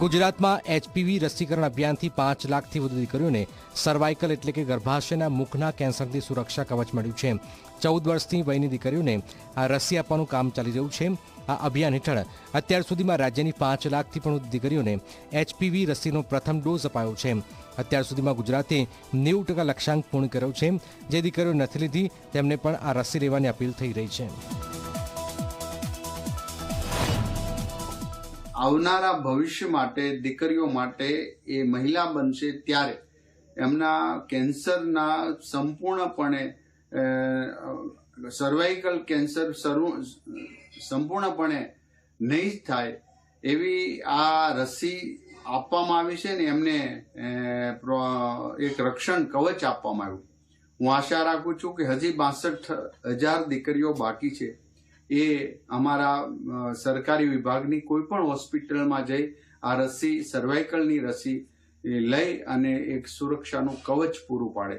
ગુજરાતમાં એચપીવી રસીકરણ અભિયાનથી 5 લાખથી વધુ દીકરીઓને સર્વાઇકલ એટલે કે ગર્ભાશયના મુખના કેન્સરથી સુરક્ષા કવચ મળ્યું છે. 14 વર્ષની વયની દીકરીઓને આ રસી આપવાનું કામ ચાલી રહ્યું છે. આ અભિયાન હેઠળ અત્યાર સુધીમાં રાજ્યની 5 લાખથી પણ વધુ દીકરીઓને એચપીવી રસીનો પ્રથમ ડોઝ અપાયો છે. અત્યાર સુધીમાં ગુજરાતે 90% લક્ષ્યાંક પૂર્ણ કર્યો છે. જે દીકરીઓ નથી લીધી તેમને પણ આ રસી લેવાની અપીલ થઈ રહી છે. આવનારા ભવિષ્ય માટે દીકરીઓ માટે એ મહિલા બનશે ત્યારે એમના કેન્સરના સંપૂર્ણપણે સર્વાઇકલ કેન્સર સંપૂર્ણપણે નહીં થાય એવી આ રસી આપવામાં આવી છે ને એમને એક રક્ષણ કવચ આપવામાં આવ્યું. હું આશા રાખું છું કે હજી 62,000 દીકરીઓ બાકી છે. એ અમારા સરકારી વિભાગની કોઈ પણ હોસ્પિટલમાં જઈ આ રસી સર્વાઇકલની રસી લઈ અને એક સુરક્ષાનું કવચ પૂરું પાડે.